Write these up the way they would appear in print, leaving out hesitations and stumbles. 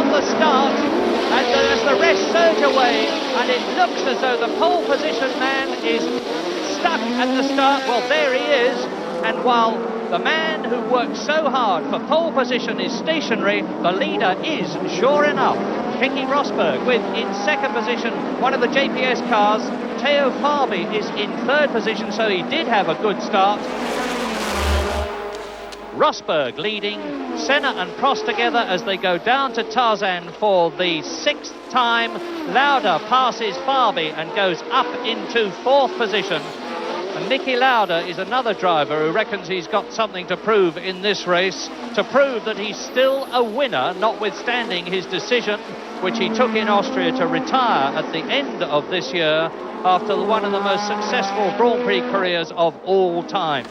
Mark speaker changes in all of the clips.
Speaker 1: on the start, and as the rest surge away, and it looks as though the pole position man is stuck at the start. Well, there he is, and while the man who worked so hard for pole position is stationary, the leader is, sure enough, Keke Rosberg, with in second position one of the JPS cars. Theo Farby is in third position, so he did have a good start. Rosberg leading, Senna and Prost together as they go down to Tarzan for the sixth time. Lauda passes Farby and goes up into fourth position. And Niki Lauda is another driver who reckons he's got something to prove in this race, to prove that he's still a winner, notwithstanding his decision, which he took in Austria, to retire at the end of this year after one of the most successful Grand Prix careers of all time.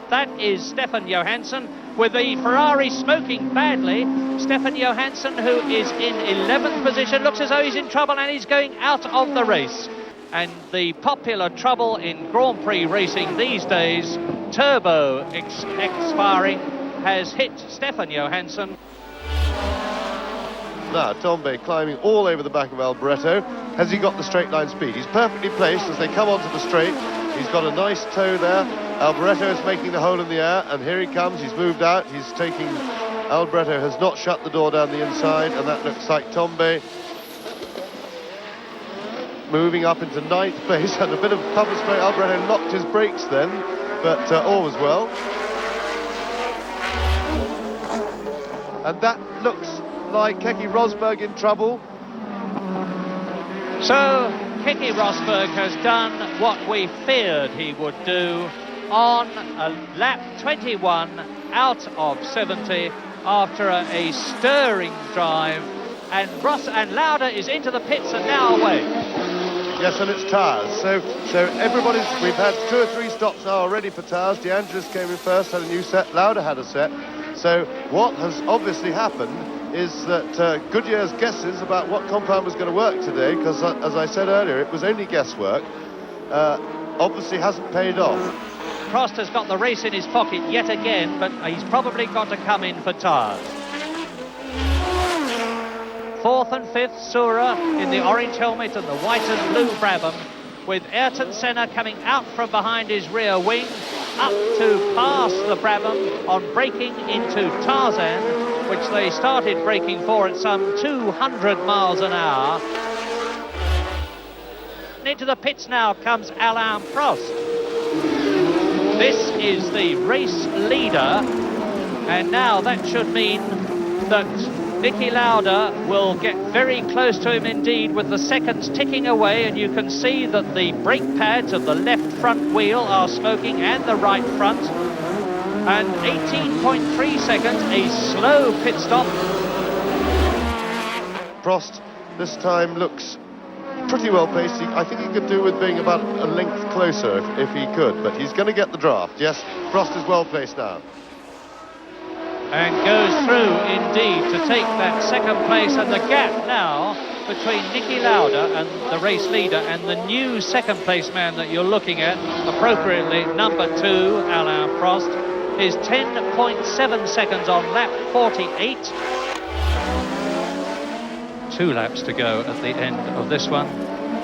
Speaker 1: That is Stefan Johansson, with the Ferrari smoking badly. Stefan Johansson, who is in 11th position, looks as though he's in trouble and he's going out of the race. And the popular trouble in Grand Prix racing these days, turbo expiring, has hit Stefan Johansson.
Speaker 2: Now, Tombe climbing all over the back of Alboreto. Has he got the straight line speed? He's perfectly placed as they come onto the straight. He's got a nice toe there. Alboreto is making the hole in the air, and here he comes. He's moved out. He's taking... Alboreto has not shut the door down the inside, and that looks like Tombe moving up into ninth place, and a bit of cover spray. Alboreto locked his brakes then, but all was well. And that looks like Keke Rosberg in trouble.
Speaker 1: So Keke Rosberg has done what we feared he would do on a lap 21 out of 70 after a stirring drive, and Lauda is into the pits and now away.
Speaker 2: Yes, and it's tires. So everybody's... We've had 2 or 3 stops now already for tires. De Angelis came in first, had a new set. Lauda had a set. So what has obviously happened is that Goodyear's guesses about what compound was going to work today, because as I said earlier, it was only guesswork, obviously hasn't paid off.
Speaker 1: Prost has got the race in his pocket yet again, but he's probably got to come in for tyres. Fourth and fifth, Sura in the orange helmet and the white and blue Brabham, with Ayrton Senna coming out from behind his rear wing, up to pass the Brabham on braking into Tarzan, which they started braking for at some 200 miles an hour. Into the pits now comes Alain Prost. This is the race leader, and now that should mean that Niki Lauda will get very close to him indeed, with the seconds ticking away, and you can see that the brake pads of the left front wheel are smoking and the right front. And 18.3 seconds, a slow pit stop.
Speaker 2: Prost this time looks pretty well placed. I think he could do with being about a length closer if he could, but he's going to get the draft. Yes, Prost is well placed now.
Speaker 1: And goes through indeed to take that second place, and the gap now between Niki Lauda and the race leader and the new second place man that you're looking at, appropriately number 2, Alain Prost, is 10.7 seconds on lap 48. 2 laps to go at the end of this one.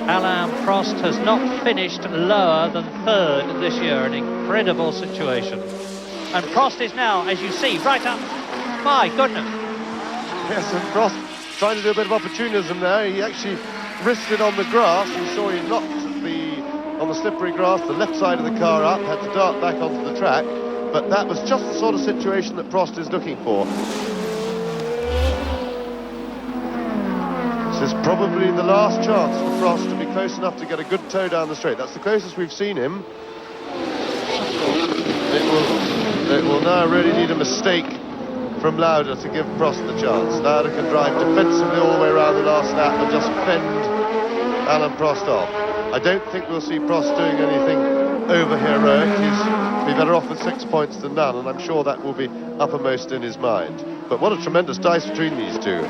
Speaker 1: Alain Prost has not finished lower than third this year, an incredible situation. And Prost is now, as you see, right up. My goodness.
Speaker 2: Yes, and Prost trying to do a bit of opportunism there. He actually risked it on the grass. You saw he knocked on the slippery grass, the left side of the car up, had to dart back onto the track. But that was just the sort of situation that Prost is looking for. This is probably the last chance for Prost to be close enough to get a good toe down the straight. That's the closest we've seen him. It will now really need a mistake from Lauda to give Prost the chance. Lauda can drive defensively all the way around the last lap and just fend Alain Prost off. I don't think we'll see Prost doing anything over-heroic. He'll be better off with 6 points than none, and I'm sure that will be uppermost in his mind. But what a tremendous dice between these two.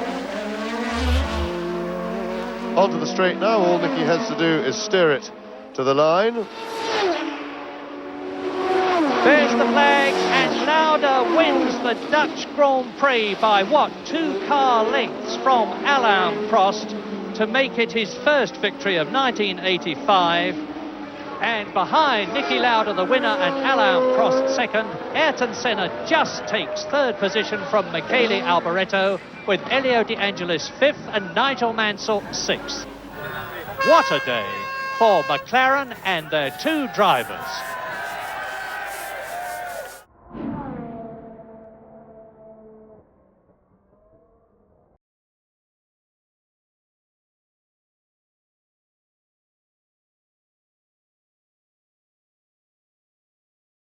Speaker 2: Onto the straight now. All Niki has to do is steer it to the line.
Speaker 1: There's the flag, and Lauda wins the Dutch Grand Prix by, 2 car lengths from Alain Prost to make it his first victory of 1985. And behind Niki Lauda, the winner, and Alain Prost second, Ayrton Senna just takes third position from Michele Alboreto, with Elio De Angelis fifth and Nigel Mansell sixth. What a day for McLaren and their 2 drivers.